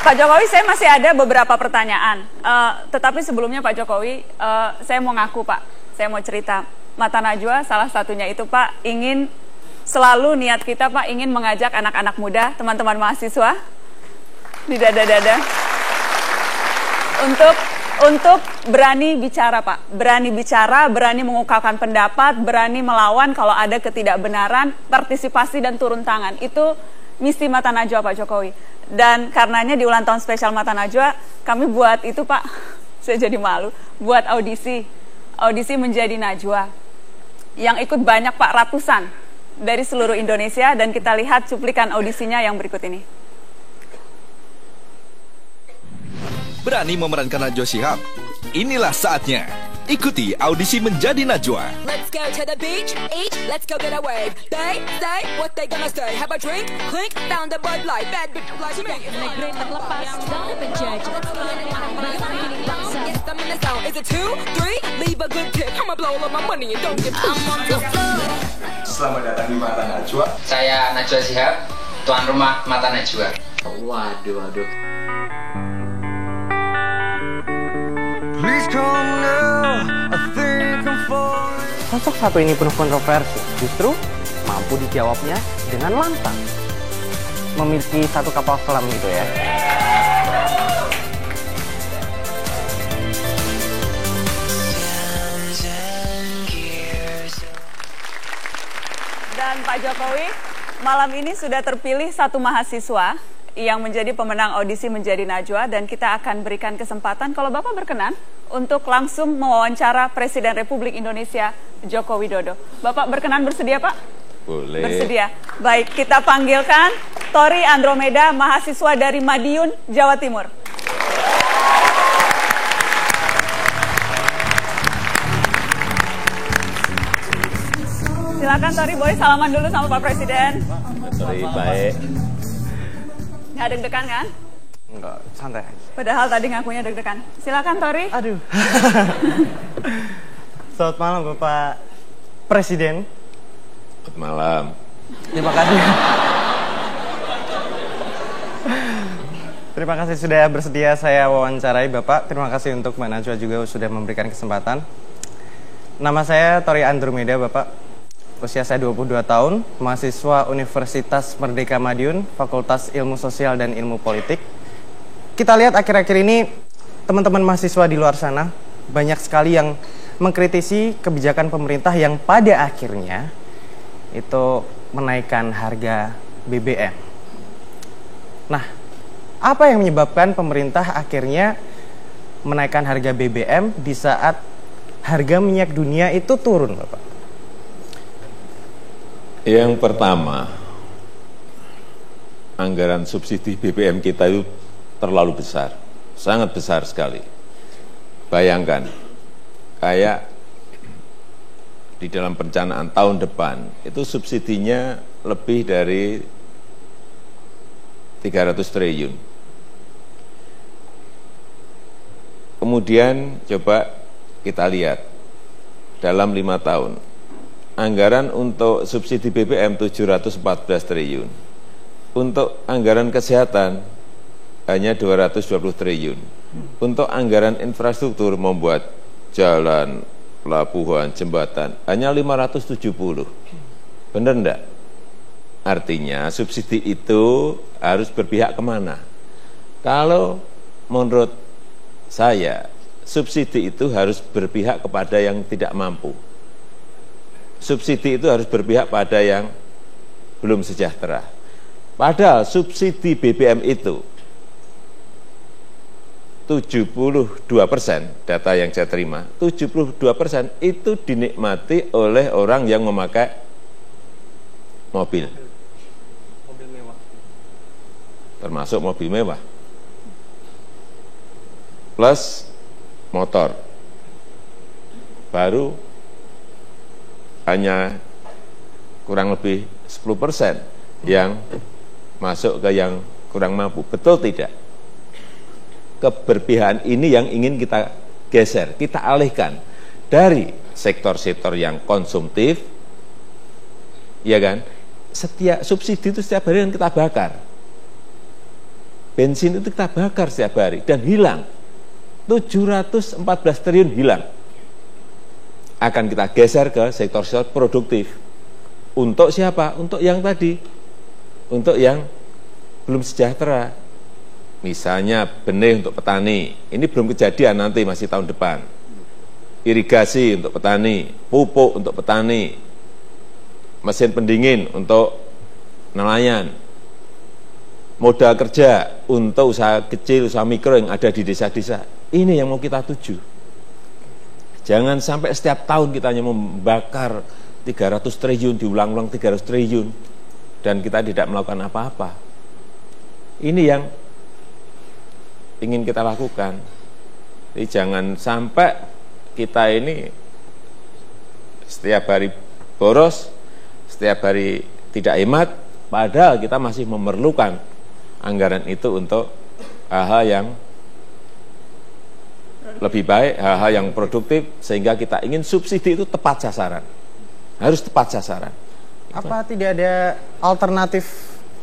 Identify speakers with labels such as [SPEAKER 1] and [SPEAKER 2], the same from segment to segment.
[SPEAKER 1] Pak Jokowi, saya masih ada beberapa pertanyaan. Tetapi sebelumnya Pak Jokowi, saya mau ngaku Pak, saya mau cerita. Mata Najwa salah satunya itu Pak, ingin selalu niat kita Pak, ingin mengajak anak-anak muda, teman-teman mahasiswa, di dada-dada, untuk berani bicara Pak. Berani bicara, berani mengungkapkan pendapat, berani melawan kalau ada ketidakbenaran, partisipasi dan turun tangan. Itu misi Mata Najwa Pak Jokowi. Dan karenanya di ulang tahun spesial Mata Najwa, kami buat itu Pak, saya jadi malu, buat audisi menjadi Najwa. Yang ikut banyak Pak, ratusan dari seluruh Indonesia, dan kita lihat cuplikan audisinya yang berikut ini.
[SPEAKER 2] Berani memerankan Najwa Shihab? Inilah saatnya. Ikuti audisi menjadi Najwa.
[SPEAKER 3] Let's go to the beach, eat, let's go get a wave. They say what they gonna say. Have a drink, clink, found a Bud Light. Bad bitch like me.
[SPEAKER 4] Negeri terlepas dari penjajah.
[SPEAKER 3] Yes, I'm in the zone. Is it 2, 3? Leave a good tip. I'ma blow all of my money and don't get I'm on the floor.
[SPEAKER 5] Selamat datang di Mata Najwa.
[SPEAKER 6] Saya Najwa Shihab, tuan rumah Mata Najwa.
[SPEAKER 7] Waduh.
[SPEAKER 8] Sosok satu ini penuh kontroversi, justru mampu dijawabnya dengan lantang. Memiliki satu kapal selam gitu ya.
[SPEAKER 1] Dan Pak Jokowi, malam ini sudah terpilih satu mahasiswa yang menjadi pemenang audisi menjadi Najwa, dan kita akan berikan kesempatan kalau Bapak berkenan untuk langsung mewawancara Presiden Republik Indonesia Joko Widodo. Bapak berkenan bersedia Pak?
[SPEAKER 5] Boleh.
[SPEAKER 1] Bersedia. Baik, kita panggilkan Tori Andromeda, mahasiswa dari Madiun, Jawa Timur. Silakan Tori, boleh salaman dulu sama Pak Presiden.
[SPEAKER 5] Tori, baik.
[SPEAKER 1] Nggak deg-degan kan?
[SPEAKER 8] Enggak, santai.
[SPEAKER 1] Padahal tadi ngakunya deg-degan. Silakan Tori.
[SPEAKER 8] Aduh. Selamat malam Bapak Presiden.
[SPEAKER 5] Selamat malam.
[SPEAKER 8] Terima kasih. Terima kasih sudah bersedia saya wawancarai Bapak. Terima kasih untuk Mbak Najwa juga sudah memberikan kesempatan. Nama saya Tori Andromeda Bapak. Usia saya 22 tahun, mahasiswa Universitas Merdeka Madiun, Fakultas Ilmu Sosial dan Ilmu Politik. Kita lihat akhir-akhir ini teman-teman mahasiswa di luar sana banyak sekali yang mengkritisi kebijakan pemerintah yang pada akhirnya itu menaikkan harga BBM. Nah, apa yang menyebabkan pemerintah akhirnya menaikkan harga BBM di saat harga minyak dunia itu turun, Bapak?
[SPEAKER 5] Yang pertama, anggaran subsidi BBM kita itu terlalu besar, sangat besar sekali. Bayangkan, kayak di dalam perencanaan tahun depan, itu subsidinya lebih dari 300 triliun. Kemudian coba kita lihat, dalam 5 tahun, anggaran untuk subsidi BBM 714 triliun. Untuk anggaran kesehatan hanya 220 triliun. Untuk anggaran infrastruktur membuat jalan, pelabuhan, jembatan hanya 570. Benar enggak? Artinya subsidi itu harus berpihak kemana? Kalau menurut saya, subsidi itu harus berpihak kepada yang tidak mampu. Subsidi itu harus berpihak pada yang belum sejahtera. Padahal subsidi BBM itu 72%, data yang saya terima, 72% itu dinikmati oleh orang yang memakai mobil.
[SPEAKER 8] Mobil mewah.
[SPEAKER 5] Termasuk mobil mewah. Plus motor. Baru hanya kurang lebih 10% yang masuk ke yang kurang mampu. Betul tidak? Keberpihakan ini yang ingin kita geser, kita alihkan dari sektor-sektor yang konsumtif, ya kan? Setiap subsidi itu setiap hari yang kita bakar. bensin itu kita bakar setiap hari dan hilang. 714 triliun hilang. Akan kita geser ke sektor-sektor produktif. Untuk siapa? Untuk yang tadi. Untuk yang belum sejahtera. Misalnya benih untuk petani. Ini belum kejadian, nanti masih tahun depan. Irigasi untuk petani, pupuk untuk petani, mesin pendingin untuk nelayan, modal kerja untuk usaha kecil, usaha mikro yang ada di desa-desa. Ini yang mau kita tuju. Jangan sampai setiap tahun kita hanya membakar 300 triliun, diulang-ulang 300 triliun, dan kita tidak melakukan apa-apa. Ini yang ingin kita lakukan. Jadi jangan sampai kita ini setiap hari boros, setiap hari tidak hemat, padahal kita masih memerlukan anggaran itu untuk hal-hal yang lebih baik, hal-hal yang produktif, sehingga kita ingin subsidi itu tepat sasaran. Harus tepat sasaran.
[SPEAKER 8] Apa tidak ada alternatif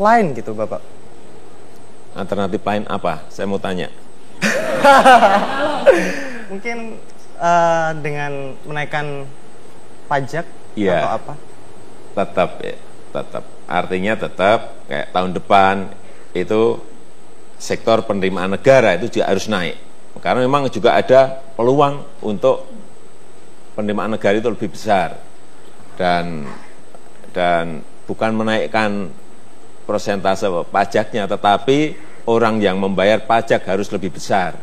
[SPEAKER 8] lain gitu, Bapak?
[SPEAKER 5] Alternatif lain apa? Saya mau tanya.
[SPEAKER 8] Mungkin dengan menaikkan pajak
[SPEAKER 5] ya,
[SPEAKER 8] atau apa?
[SPEAKER 5] Tetap ya, tetap. Artinya tetap kayak tahun depan itu sektor penerimaan negara itu juga harus naik. Karena memang juga ada peluang untuk penerimaan negara itu lebih besar. Dan bukan menaikkan persentase pajaknya, tetapi orang yang membayar pajak harus lebih besar.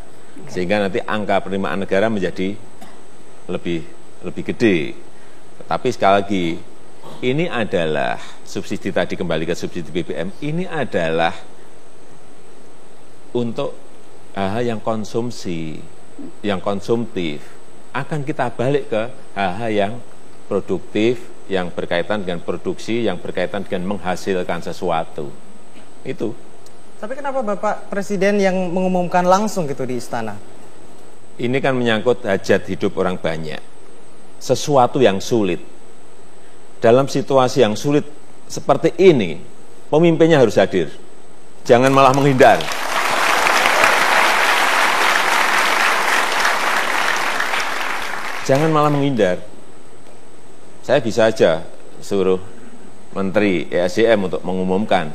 [SPEAKER 5] Sehingga nanti angka penerimaan negara menjadi lebih gede. Tapi sekali lagi, ini adalah subsidi tadi, kembali ke subsidi BBM, ini adalah untuk hal-hal yang konsumsi, yang konsumtif. Akan kita balik ke hal-hal yang produktif, yang berkaitan dengan produksi, yang berkaitan dengan menghasilkan sesuatu. Itu.
[SPEAKER 8] Tapi kenapa Bapak Presiden yang mengumumkan langsung gitu di istana?
[SPEAKER 5] Ini kan menyangkut hajat hidup orang banyak. Sesuatu yang sulit. Dalam situasi yang sulit seperti ini, pemimpinnya harus hadir. Jangan malah menghindar. Jangan malah menghindar. Saya bisa aja suruh Menteri ESDM untuk mengumumkan.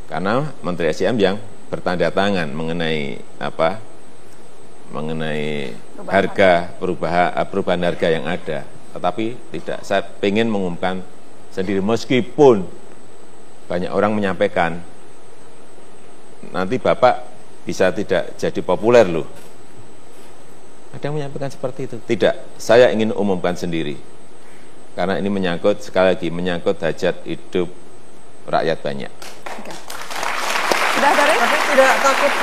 [SPEAKER 5] Karena Menteri SDM yang bertanda tangan mengenai harga perubahan harga yang ada. Tetapi tidak, saya ingin mengumumkan sendiri meskipun banyak orang menyampaikan nanti Bapak bisa tidak jadi populer loh. Ada yang menyampaikan seperti itu. Tidak, saya ingin umumkan sendiri. Karena ini menyangkut, sekali lagi, menyangkut hajat hidup rakyat banyak.
[SPEAKER 1] Oke. Sudah, Tori?
[SPEAKER 8] Tapi tidak takut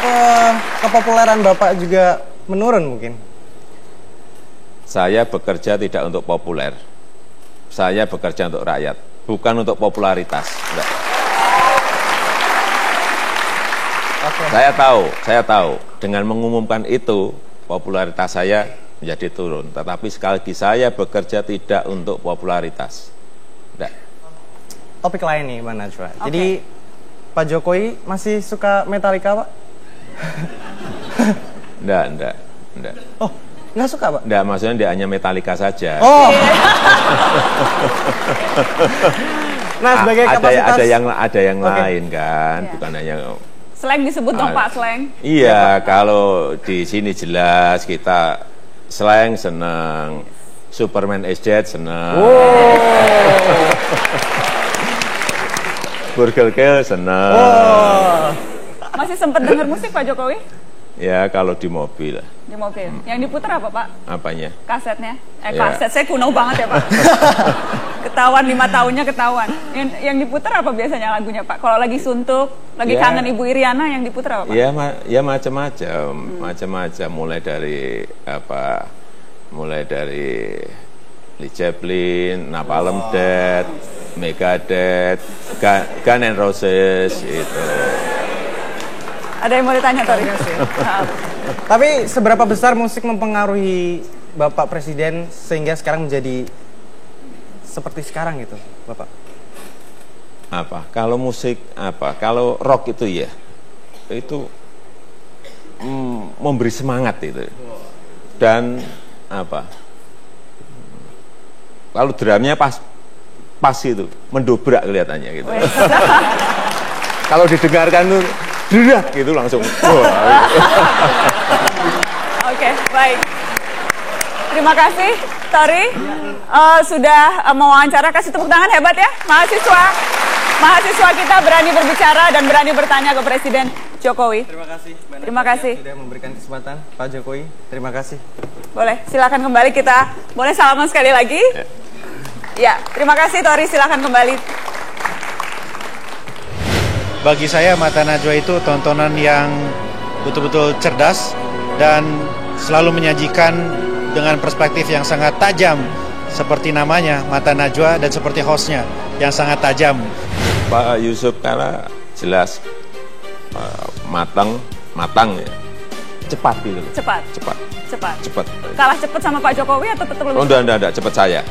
[SPEAKER 8] kepopuleran Bapak juga menurun mungkin?
[SPEAKER 5] Saya bekerja tidak untuk populer. Saya bekerja untuk rakyat, bukan untuk popularitas. Enggak.
[SPEAKER 8] Okay.
[SPEAKER 5] Saya tahu, dengan mengumumkan itu, popularitas saya menjadi turun. Tetapi sekali lagi, saya bekerja tidak untuk popularitas. Enggak.
[SPEAKER 8] Topik lain nih, Mbak Najwa. Okay. Jadi, Pak Jokowi masih suka Metallica, Pak?
[SPEAKER 5] Enggak.
[SPEAKER 8] Oh, nggak suka, Pak?
[SPEAKER 5] Enggak, maksudnya dia hanya Metallica saja.
[SPEAKER 8] Oh. Nah, sebagai kapasitas
[SPEAKER 5] ada yang lain kan, yeah. Bukan hanya
[SPEAKER 1] slang disebut dong, Pak, slang.
[SPEAKER 5] Iya, kalau di sini jelas kita slang senang, Superman is dead senang. Burger Kill senang.
[SPEAKER 1] Masih sempat dengar musik Pak Jokowi?
[SPEAKER 5] Ya, kalau di mobil.
[SPEAKER 1] Di mobil. Yang diputar apa, Pak?
[SPEAKER 5] Apanya?
[SPEAKER 1] Kasetnya.
[SPEAKER 5] Ya.
[SPEAKER 1] Kaset saya kuno banget ya, Pak. Ketahuan 5 tahunnya ketahuan. Yang diputar apa biasanya lagunya, Pak? Kalau lagi suntuk, lagi kangen Ibu Iriana, yang diputar apa, Pak?
[SPEAKER 5] Ya macam-macam, macam-macam. Mulai dari Led Zeppelin, Napalm Death, Megadeth, Guns N' Roses itu.
[SPEAKER 1] Ada yang mau ditanya, Tori?
[SPEAKER 8] Tapi seberapa besar musik mempengaruhi Bapak Presiden sehingga sekarang menjadi seperti sekarang gitu, Bapak?
[SPEAKER 5] Kalau musik Kalau rock itu ya. itu memberi semangat itu. Dan apa? Kalau drumnya pas itu mendobrak kelihatannya gitu. Kalau didengarkan tuh derak gitu langsung.
[SPEAKER 1] Oke, baik. Terima kasih, Tori. Sudah mewawancara, kasih tepuk tangan hebat ya, mahasiswa kita berani berbicara dan berani bertanya ke Presiden Jokowi.
[SPEAKER 8] Terima kasih.
[SPEAKER 1] Terima kasih.
[SPEAKER 8] Sudah memberikan kesempatan, Pak Jokowi. Terima kasih.
[SPEAKER 1] Boleh, silakan kembali, kita boleh salaman sekali lagi. Ya, terima kasih Tori, silakan kembali.
[SPEAKER 7] Bagi saya Mata Najwa itu tontonan yang betul-betul cerdas dan selalu menyajikan dengan perspektif yang sangat tajam seperti namanya Mata Najwa dan seperti hostnya yang sangat tajam.
[SPEAKER 5] Pak Yusuf Kala jelas matang ya. Cepat gitu.
[SPEAKER 1] Cepat.
[SPEAKER 5] Kalah cepat sama Pak Jokowi atau tetap lebih? Oh, enggak, cepat saya.